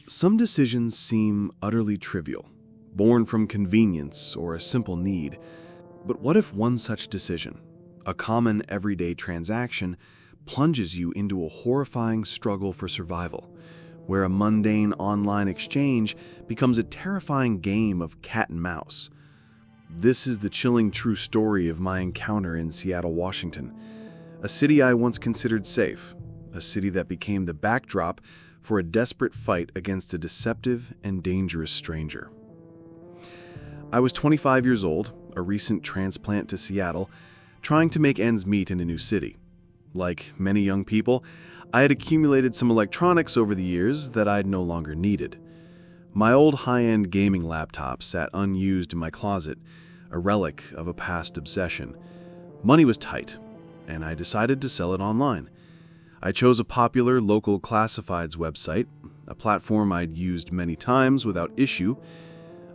Some decisions seem utterly trivial, born from convenience or a simple need. But what if one such decision, a common everyday transaction, plunges you into a horrifying struggle for survival, where a mundane online exchange becomes a terrifying game of cat and mouse? This is the chilling true story of my encounter in Seattle, Washington, a city I once considered safe, a city that became the backdrop for a desperate fight against a deceptive and dangerous stranger. I was 25 years old, a recent transplant to Seattle, trying to make ends meet in a new city. Like many young people, I had accumulated some electronics over the years that I'd no longer needed. My old high-end gaming laptop sat unused in my closet, a relic of a past obsession. Money was tight, and I decided to sell it online. I chose a popular local classifieds website, a platform I'd used many times without issue.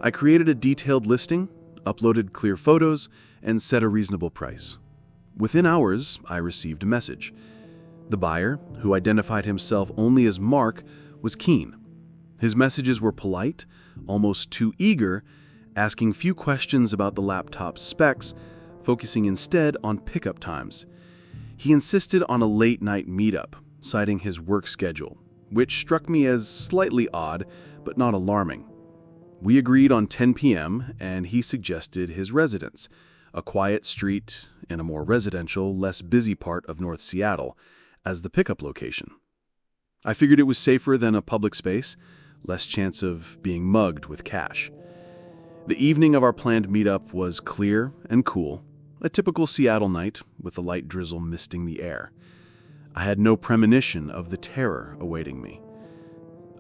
I created a detailed listing, uploaded clear photos, and set a reasonable price. Within hours, I received a message. The buyer, who identified himself only as Mark, was keen. His messages were polite, almost too eager, asking few questions about the laptop's specs, focusing instead on pickup times. He insisted on a late-night meetup, citing his work schedule, which struck me as slightly odd, but not alarming. We agreed on 10 p.m., and he suggested his residence, a quiet street in a more residential, less busy part of North Seattle, as the pickup location. I figured it was safer than a public space, less chance of being mugged with cash. The evening of our planned meetup was clear and cool, a typical Seattle night with a light drizzle misting the air. I had no premonition of the terror awaiting me.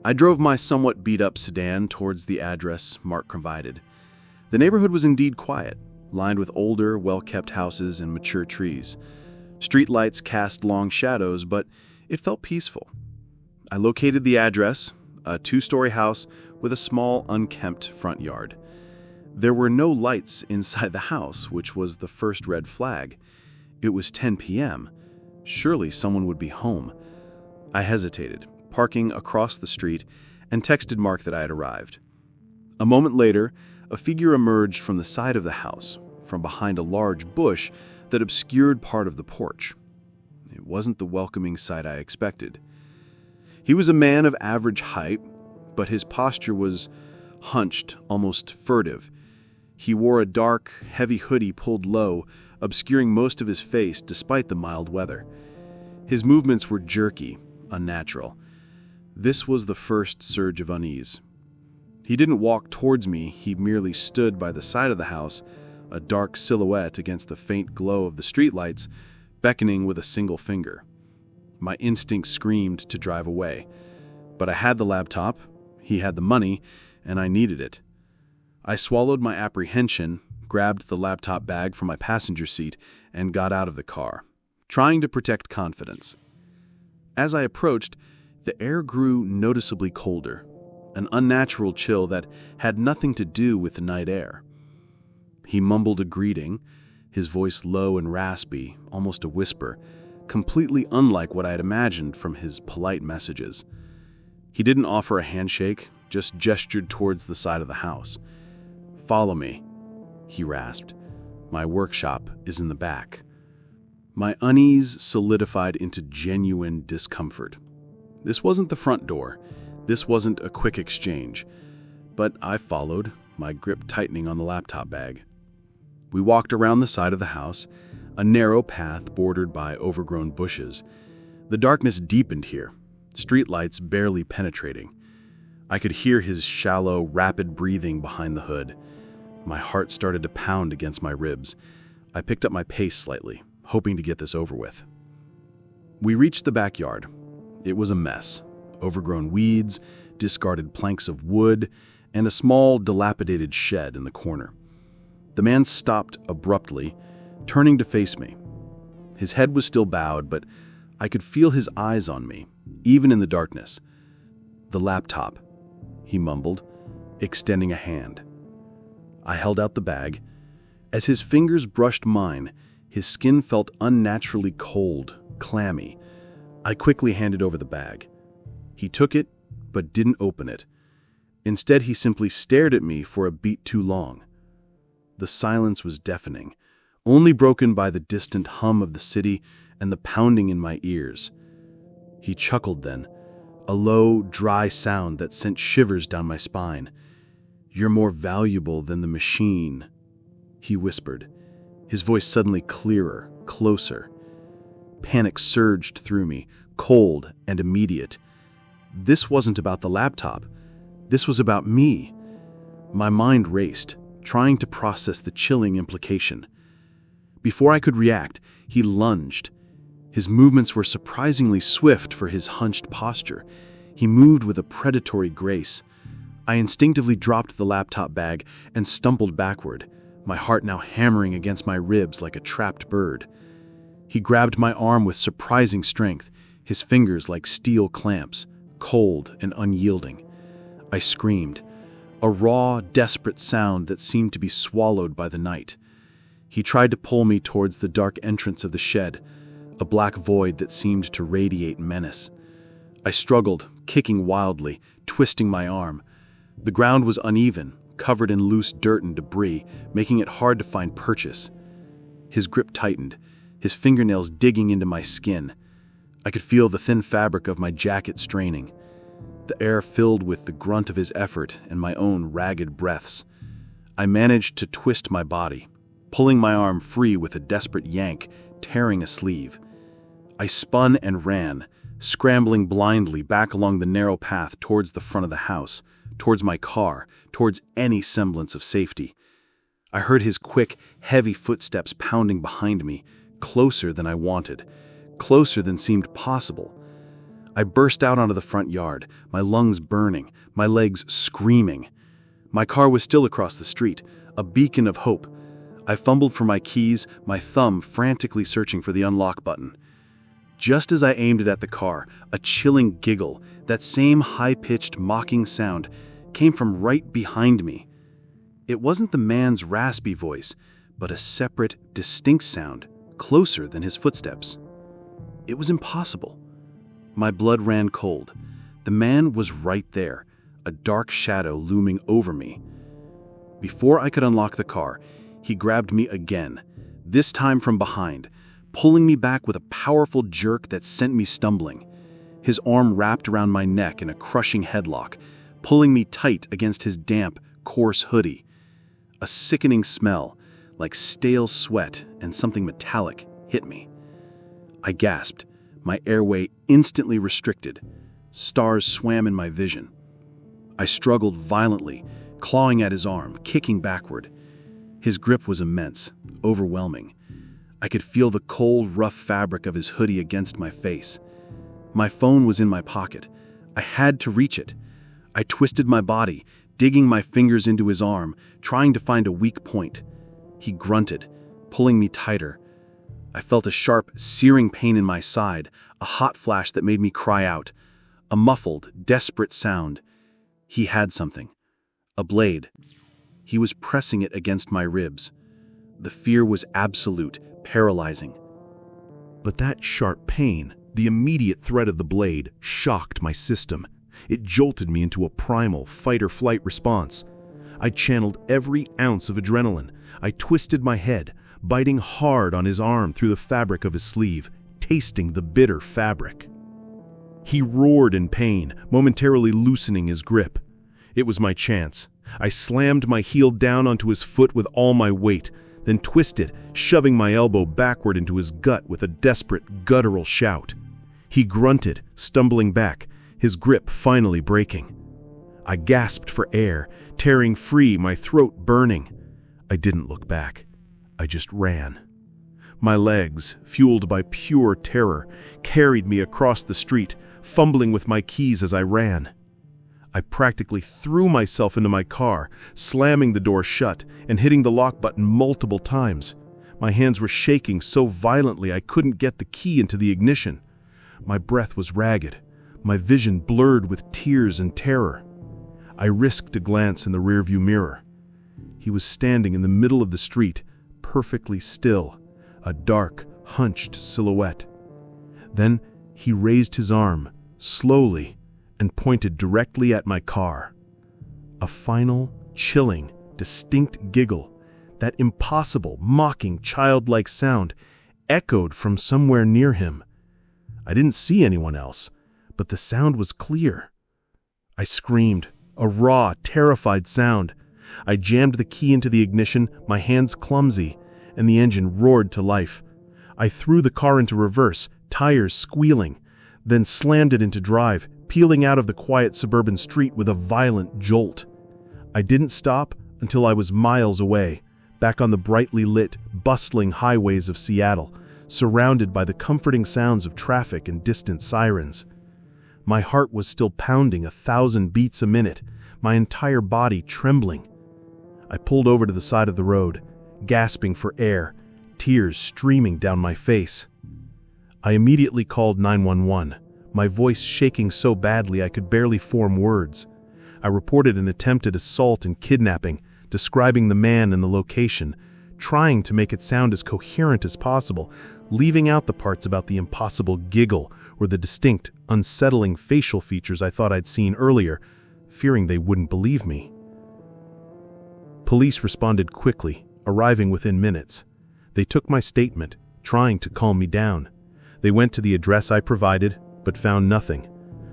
I drove my somewhat beat-up sedan towards the address Mark provided. The neighborhood was indeed quiet, lined with older, well-kept houses and mature trees. Streetlights cast long shadows, but it felt peaceful. I located the address, a two-story house with a small, unkempt front yard. There were no lights inside the house, which was the first red flag. It was 10 p.m. Surely someone would be home. I hesitated, parking across the street, and texted Mark that I had arrived. A moment later, a figure emerged from the side of the house, from behind a large bush that obscured part of the porch. It wasn't the welcoming sight I expected. He was a man of average height, but his posture was hunched, almost furtive. He wore a dark, heavy hoodie pulled low, obscuring most of his face despite the mild weather. His movements were jerky, unnatural. This was the first surge of unease. He didn't walk towards me, he merely stood by the side of the house, a dark silhouette against the faint glow of the streetlights, beckoning with a single finger. My instinct screamed to drive away. But I had the laptop, he had the money, and I needed it. I swallowed my apprehension, grabbed the laptop bag from my passenger seat, and got out of the car, trying to protect confidence. As I approached, the air grew noticeably colder, an unnatural chill that had nothing to do with the night air. He mumbled a greeting, his voice low and raspy, almost a whisper, completely unlike what I had imagined from his polite messages. He didn't offer a handshake, just gestured towards the side of the house. "Follow me," he rasped. "My workshop is in the back." My unease solidified into genuine discomfort. This wasn't the front door. This wasn't a quick exchange. But I followed, my grip tightening on the laptop bag. We walked around the side of the house, a narrow path bordered by overgrown bushes. The darkness deepened here, streetlights barely penetrating. I could hear his shallow, rapid breathing behind the hood. My heart started to pound against my ribs. I picked up my pace slightly, hoping to get this over with. We reached the backyard. It was a mess. Overgrown weeds, discarded planks of wood, and a small, dilapidated shed in the corner. The man stopped abruptly, turning to face me. His head was still bowed, but I could feel his eyes on me, even in the darkness. "The laptop," he mumbled, extending a hand. I held out the bag. As his fingers brushed mine, his skin felt unnaturally cold, clammy. I quickly handed over the bag. He took it, but didn't open it. Instead, he simply stared at me for a beat too long. The silence was deafening, only broken by the distant hum of the city and the pounding in my ears. He chuckled then, a low, dry sound that sent shivers down my spine. "You're more valuable than the machine," he whispered, his voice suddenly clearer, closer. Panic surged through me, cold and immediate. This wasn't about the laptop. This was about me. My mind raced, trying to process the chilling implication. Before I could react, he lunged. His movements were surprisingly swift for his hunched posture. He moved with a predatory grace. I instinctively dropped the laptop bag and stumbled backward, my heart now hammering against my ribs like a trapped bird. He grabbed my arm with surprising strength, his fingers like steel clamps, cold and unyielding. I screamed, a raw, desperate sound that seemed to be swallowed by the night. He tried to pull me towards the dark entrance of the shed, a black void that seemed to radiate menace. I struggled, kicking wildly, twisting my arm. The ground was uneven, covered in loose dirt and debris, making it hard to find purchase. His grip tightened, his fingernails digging into my skin. I could feel the thin fabric of my jacket straining. The air filled with the grunt of his effort and my own ragged breaths. I managed to twist my body, pulling my arm free with a desperate yank, tearing a sleeve. I spun and ran, scrambling blindly back along the narrow path towards the front of the house, towards my car, towards any semblance of safety. I heard his quick, heavy footsteps pounding behind me, closer than I wanted, closer than seemed possible. I burst out onto the front yard, my lungs burning, my legs screaming. My car was still across the street, a beacon of hope. I fumbled for my keys, my thumb frantically searching for the unlock button. Just as I aimed it at the car, a chilling giggle, that same high-pitched, mocking sound, came from right behind me. It wasn't the man's raspy voice, but a separate, distinct sound, closer than his footsteps. It was impossible. My blood ran cold. The man was right there, a dark shadow looming over me. Before I could unlock the car, he grabbed me again, this time from behind, pulling me back with a powerful jerk that sent me stumbling. His arm wrapped around my neck in a crushing headlock, pulling me tight against his damp, coarse hoodie. A sickening smell, like stale sweat and something metallic, hit me. I gasped, my airway instantly restricted. Stars swam in my vision. I struggled violently, clawing at his arm, kicking backward. His grip was immense, overwhelming. I could feel the cold, rough fabric of his hoodie against my face. My phone was in my pocket. I had to reach it. I twisted my body, digging my fingers into his arm, trying to find a weak point. He grunted, pulling me tighter. I felt a sharp, searing pain in my side, a hot flash that made me cry out. A muffled, desperate sound. He had something. A blade. He was pressing it against my ribs. The fear was absolute, paralyzing. But that sharp pain, the immediate threat of the blade, shocked my system. It jolted me into a primal fight-or-flight response. I channeled every ounce of adrenaline. I twisted my head, biting hard on his arm through the fabric of his sleeve, tasting the bitter fabric. He roared in pain, momentarily loosening his grip. It was my chance. I slammed my heel down onto his foot with all my weight, then twisted, shoving my elbow backward into his gut with a desperate, guttural shout. He grunted, stumbling back, his grip finally breaking. I gasped for air, tearing free, my throat burning. I didn't look back. I just ran. My legs, fueled by pure terror, carried me across the street, fumbling with my keys as I ran. I practically threw myself into my car, slamming the door shut and hitting the lock button multiple times. My hands were shaking so violently I couldn't get the key into the ignition. My breath was ragged, my vision blurred with tears and terror. I risked a glance in the rearview mirror. He was standing in the middle of the street, perfectly still, a dark, hunched silhouette. Then he raised his arm, slowly, and pointed directly at my car. A final, chilling, distinct giggle, that impossible, mocking, childlike sound, echoed from somewhere near him. I didn't see anyone else, but the sound was clear. I screamed, a raw, terrified sound. I jammed the key into the ignition, my hands clumsy, and the engine roared to life. I threw the car into reverse, tires squealing, then slammed it into drive, peeling out of the quiet suburban street with a violent jolt. I didn't stop until I was miles away, back on the brightly lit, bustling highways of Seattle, surrounded by the comforting sounds of traffic and distant sirens. My heart was still pounding 1,000 beats a minute, my entire body trembling. I pulled over to the side of the road, gasping for air, tears streaming down my face. I immediately called 911, my voice shaking so badly I could barely form words. I reported an attempted assault and kidnapping, describing the man and the location, trying to make it sound as coherent as possible, leaving out the parts about the impossible giggle or the distinct, unsettling facial features I thought I'd seen earlier, fearing they wouldn't believe me. Police responded quickly, arriving within minutes. They took my statement, trying to calm me down. They went to the address I provided, but found nothing.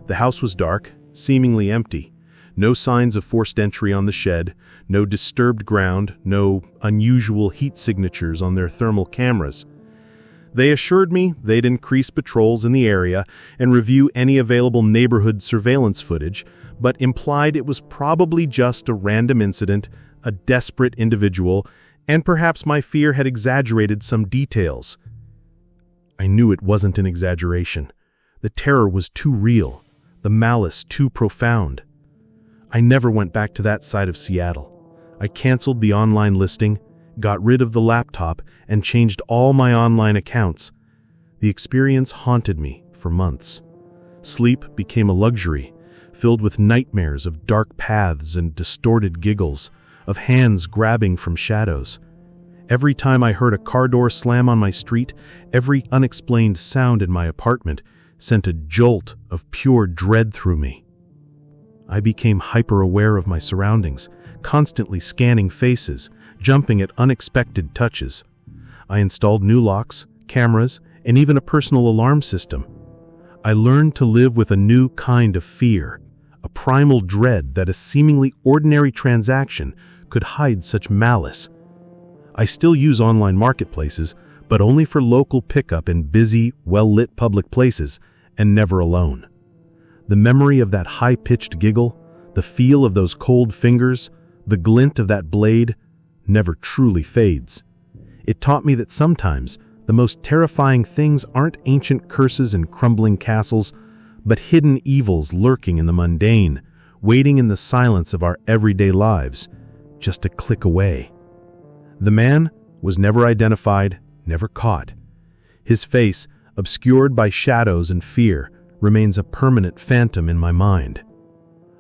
The house was dark, seemingly empty. No signs of forced entry on the shed, no disturbed ground, no unusual heat signatures on their thermal cameras. They assured me they'd increase patrols in the area and review any available neighborhood surveillance footage, but implied it was probably just a random incident, a desperate individual, and perhaps my fear had exaggerated some details. I knew it wasn't an exaggeration. The terror was too real, the malice too profound. I never went back to that side of Seattle. I canceled the online listing, got rid of the laptop, and changed all my online accounts. The experience haunted me for months. Sleep became a luxury, filled with nightmares of dark paths and distorted giggles, of hands grabbing from shadows. Every time I heard a car door slam on my street, every unexplained sound in my apartment sent a jolt of pure dread through me. I became hyper-aware of my surroundings, constantly scanning faces, jumping at unexpected touches. I installed new locks, cameras, and even a personal alarm system. I learned to live with a new kind of fear, a primal dread that a seemingly ordinary transaction could hide such malice. I still use online marketplaces, but only for local pickup in busy, well-lit public places, and never alone. The memory of that high-pitched giggle, the feel of those cold fingers, the glint of that blade, never truly fades. It taught me that sometimes the most terrifying things aren't ancient curses and crumbling castles, but hidden evils lurking in the mundane, waiting in the silence of our everyday lives, just a click away. The man was never identified, never caught. His face, obscured by shadows and fear, remains a permanent phantom in my mind.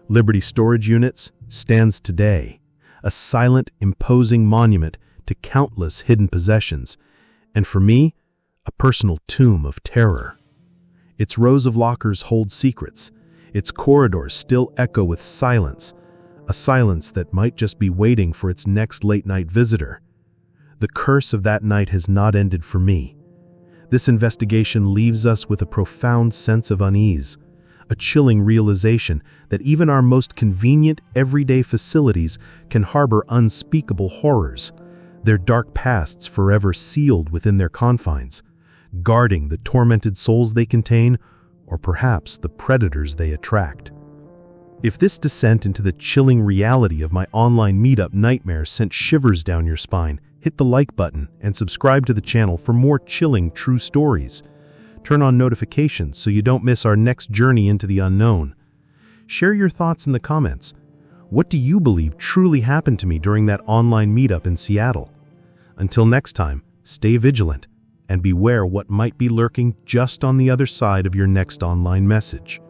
Liberty Storage Units stands today, a silent, imposing monument to countless hidden possessions, and for me, a personal tomb of terror. Its rows of lockers hold secrets. Its corridors still echo with silence, a silence that might just be waiting for its next late-night visitor. The curse of that night has not ended for me. This investigation leaves us with a profound sense of unease, a chilling realization that even our most convenient everyday facilities can harbor unspeakable horrors, their dark pasts forever sealed within their confines, guarding the tormented souls they contain, or perhaps the predators they attract. If this descent into the chilling reality of my online Meetup nightmare sent shivers down your spine, hit the like button and subscribe to the channel for more chilling true stories. Turn on notifications so you don't miss our next journey into the unknown. Share your thoughts in the comments. What do you believe truly happened to me during that online meetup in Seattle? Until next time, stay vigilant and beware what might be lurking just on the other side of your next online message.